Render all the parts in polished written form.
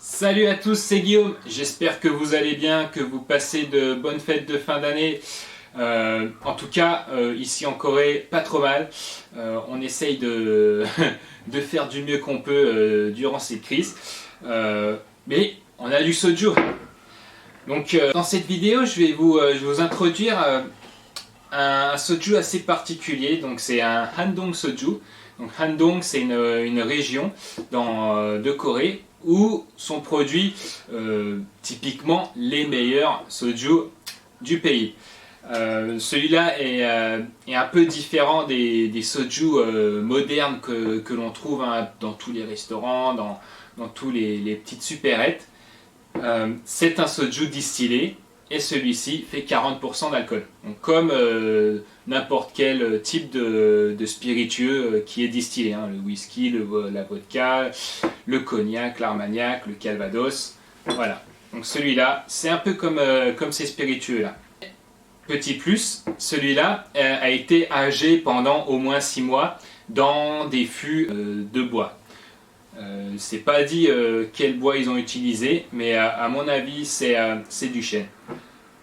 Salut à tous, c'est Guillaume, j'espère que vous allez bien, que vous passez de bonnes fêtes de fin d'année. En tout cas, ici en Corée, pas trop mal. On essaye de, de faire du mieux qu'on peut durant cette crise. Mais on a du soju. Donc dans cette vidéo, je vais vous introduire un soju assez particulier. Donc c'est un Handong soju. Donc Handong, c'est une région de Corée où sont produits typiquement les meilleurs soju du pays. Celui-là est un peu différent des soju modernes que l'on trouve dans tous les restaurants, dans tous les petites supérettes. C'est un soju distillé et celui-ci fait 40% d'alcool. Donc comme n'importe quel type de spiritueux qui est distillé, hein, le whisky, la vodka, le cognac, l'armagnac, le calvados, voilà. Donc celui-là, c'est un peu comme ces spiritueux-là. Petit plus, celui-là a été âgé pendant au moins 6 mois dans des fûts de bois. C'est pas dit quel bois ils ont utilisé, mais à mon avis c'est du chêne.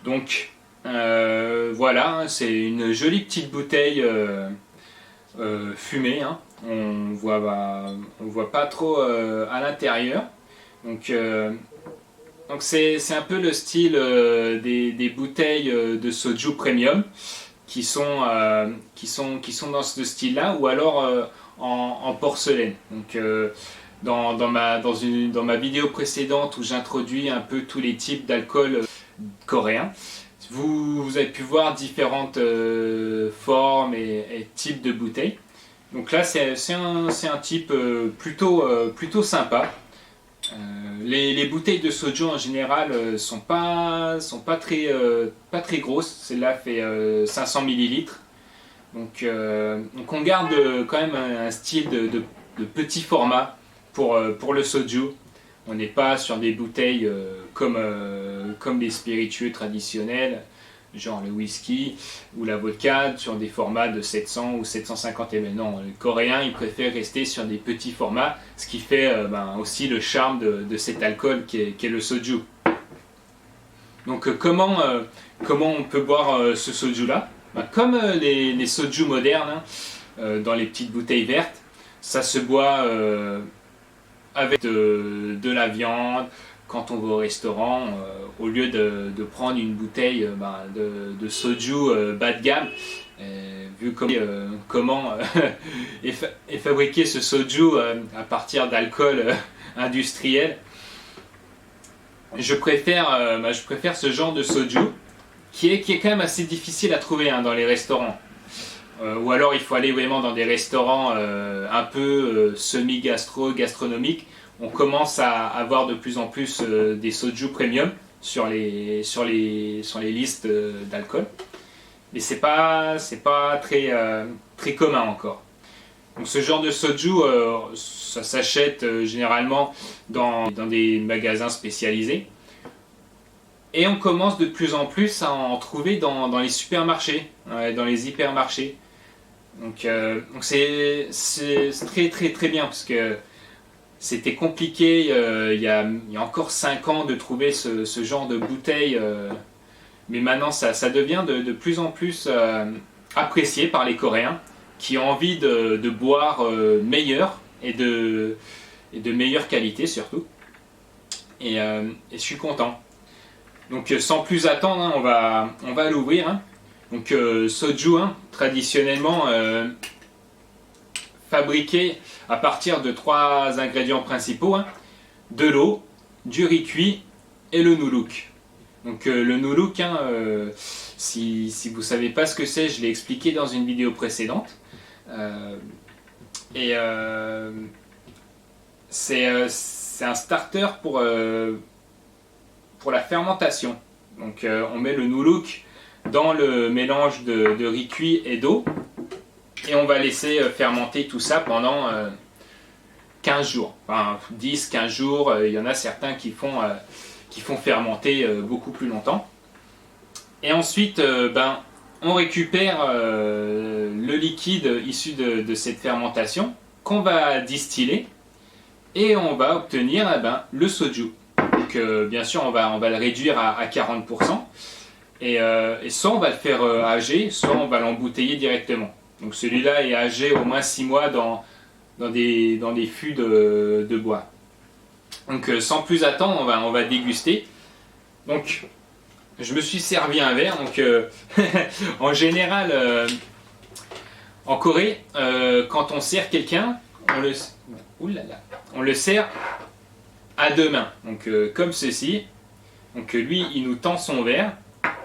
Donc voilà, c'est une jolie petite bouteille fumée, hein. On voit pas trop à l'intérieur. Donc c'est un peu le style des bouteilles de soju premium qui sont dans ce style-là, ou alors en porcelaine. Donc dans ma vidéo précédente où j'introduis un peu tous les types d'alcool coréens, vous avez pu voir différentes formes et types de bouteilles. Donc là c'est un type plutôt sympa. Les bouteilles de soju en général sont pas très grosses. Celle-là fait 500 millilitres. Donc on garde quand même un style de petit format pour le soju. On n'est pas sur des bouteilles comme les spiritueux traditionnels, genre le whisky ou la vodka, sur des formats de 700 ou 750 ml. Non, les Coréens ils préfèrent rester sur des petits formats, ce qui fait aussi le charme de cet alcool qui est le soju. Donc comment on peut boire ce soju là? Comme les soju modernes, hein, dans les petites bouteilles vertes, ça se boit avec de la viande. Quand on va au restaurant, au lieu de prendre une bouteille de soju bas de gamme, vu comment est fabriqué ce soju à partir d'alcool industriel, je préfère ce genre de soju qui est quand même assez difficile à trouver, hein, dans les restaurants. Ou alors il faut aller vraiment dans des restaurants un peu gastronomiques. On commence à avoir de plus en plus des soju premium sur les listes d'alcool. Mais c'est pas très commun encore. Donc ce genre de soju, ça s'achète généralement dans des magasins spécialisés. Et on commence de plus en plus à en trouver dans les supermarchés, dans les hypermarchés. Donc c'est très bien, parce que c'était compliqué il y a encore 5 ans de trouver ce genre de bouteille, mais maintenant ça devient de plus en plus apprécié par les Coréens qui ont envie de boire meilleur et de meilleure qualité surtout. Et je suis content. Donc sans plus attendre, hein, on va l'ouvrir, hein. Donc soju, hein, traditionnellement fabriqué à partir de 3 ingrédients principaux, hein, de l'eau, du riz cuit et le noodluk. Donc le noodluk, hein, si vous ne savez pas ce que c'est, je l'ai expliqué dans une vidéo précédente. C'est un starter pour la fermentation. Donc on met le noodluk dans le mélange de riz cuit et d'eau, et on va laisser fermenter tout ça pendant 15 jours, enfin 10-15 jours. Il y en a certains qui font fermenter beaucoup plus longtemps. Et ensuite on récupère le liquide issu de cette fermentation qu'on va distiller, et on va obtenir le soju. Donc bien sûr on va le réduire à 40%, et soit on va le faire âger, soit on va l'embouteiller directement. Donc celui-là est âgé au moins 6 mois dans des fûts de bois. Donc sans plus attendre, on va déguster. Donc je me suis servi un verre. Donc en général, en Corée, quand on sert quelqu'un, on le sert à deux mains. Donc comme ceci. Donc lui, il nous tend son verre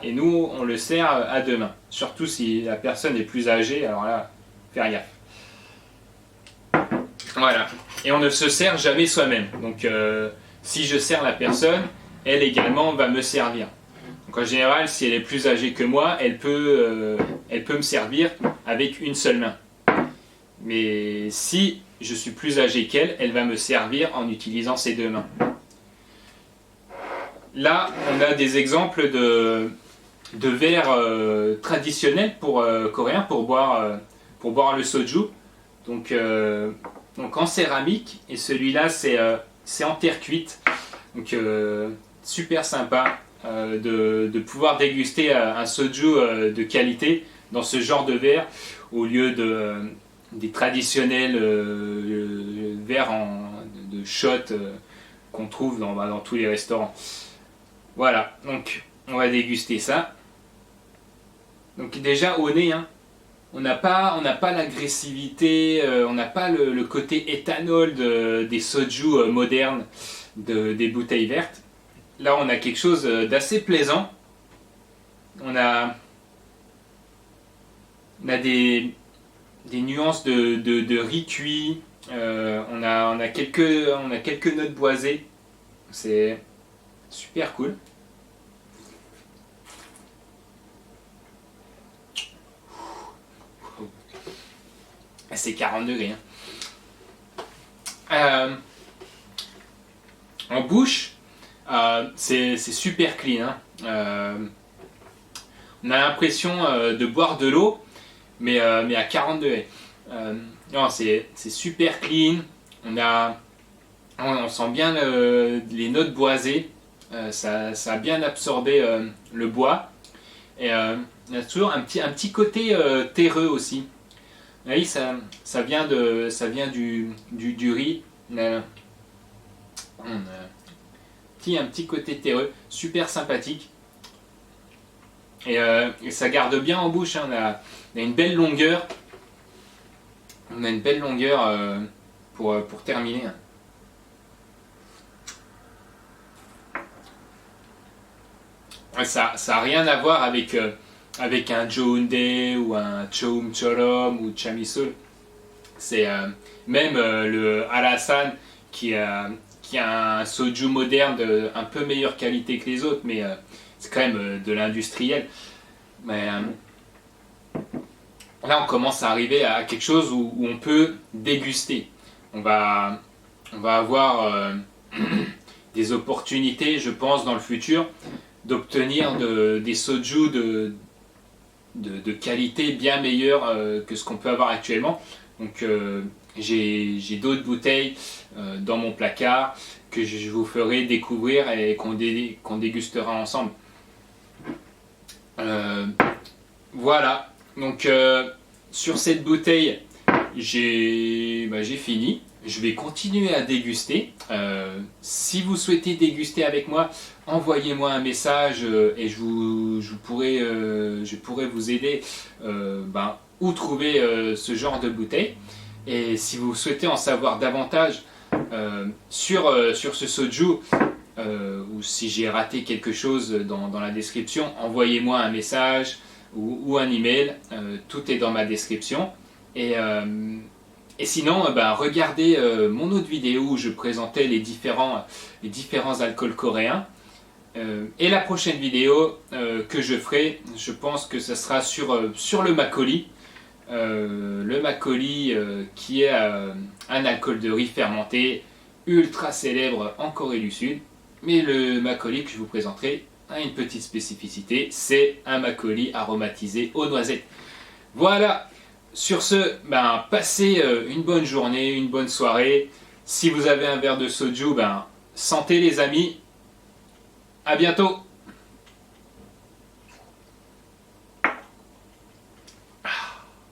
et nous, on le sert à deux mains. Surtout si la personne est plus âgée, alors là, faire gaffe. Voilà. Et on ne se sert jamais soi-même. Donc si je sers la personne, elle également va me servir. Donc en général, si elle est plus âgée que moi, elle peut me servir avec une seule main. Mais si je suis plus âgé qu'elle, elle va me servir en utilisant ses deux mains. Là, on a des exemples de verres traditionnels coréens pour boire le soju. Donc en céramique, et celui-là c'est en terre cuite. Donc super sympa de pouvoir déguster un soju de qualité dans ce genre de verre au lieu des traditionnels verres de shot qu'on trouve dans tous les restaurants. Voilà, donc on va déguster ça. Donc déjà au nez, hein, on n'a pas l'agressivité, on n'a pas le côté éthanol des soju modernes des bouteilles vertes. Là on a quelque chose d'assez plaisant. On a des nuances de riz cuit, on a quelques notes boisées. C'est super cool. C'est 40 degrés. Hein. En bouche, c'est super clean. Hein. On a l'impression de boire de l'eau, mais à 40 degrés. Non, c'est super clean. On sent bien les notes boisées. Ça a bien absorbé le bois. Et il y a toujours un petit côté terreux aussi. Oui, ça vient du riz. Un petit côté terreux, super sympathique. Et ça garde bien en bouche. Hein. On a une belle longueur. On a une belle longueur pour terminer. Ça n'a rien à voir avec un Joeundae ou un Choum ou Chamisul. C'est même le Alasan qui a un soju moderne un peu meilleure qualité que les autres, mais c'est quand même de l'industriel. Mais là on commence à arriver à quelque chose où on peut déguster. On va avoir des opportunités, je pense, dans le futur d'obtenir des soju de qualité bien meilleure que ce qu'on peut avoir actuellement. Donc j'ai d'autres bouteilles dans mon placard que je vous ferai découvrir et qu'on dégustera ensemble. Voilà, donc sur cette bouteille j'ai fini. Je vais continuer à déguster. Si vous souhaitez déguster avec moi, envoyez-moi un message et je pourrai vous aider où trouver ce genre de bouteille. Et si vous souhaitez en savoir davantage sur ce soju, ou si j'ai raté quelque chose dans la description, envoyez-moi un message ou un email. Tout est dans ma description. Et sinon, regardez mon autre vidéo où je présentais les différents alcools coréens. Et la prochaine vidéo que je ferai, je pense que ce sera sur le makgeolli. Le makgeolli qui est un alcool de riz fermenté ultra célèbre en Corée du Sud. Mais le makgeolli que je vous présenterai a une petite spécificité, c'est un makgeolli aromatisé aux noisettes. Voilà, sur ce, passez une bonne journée, une bonne soirée. Si vous avez un verre de soju, ben, santé les amis, à bientôt!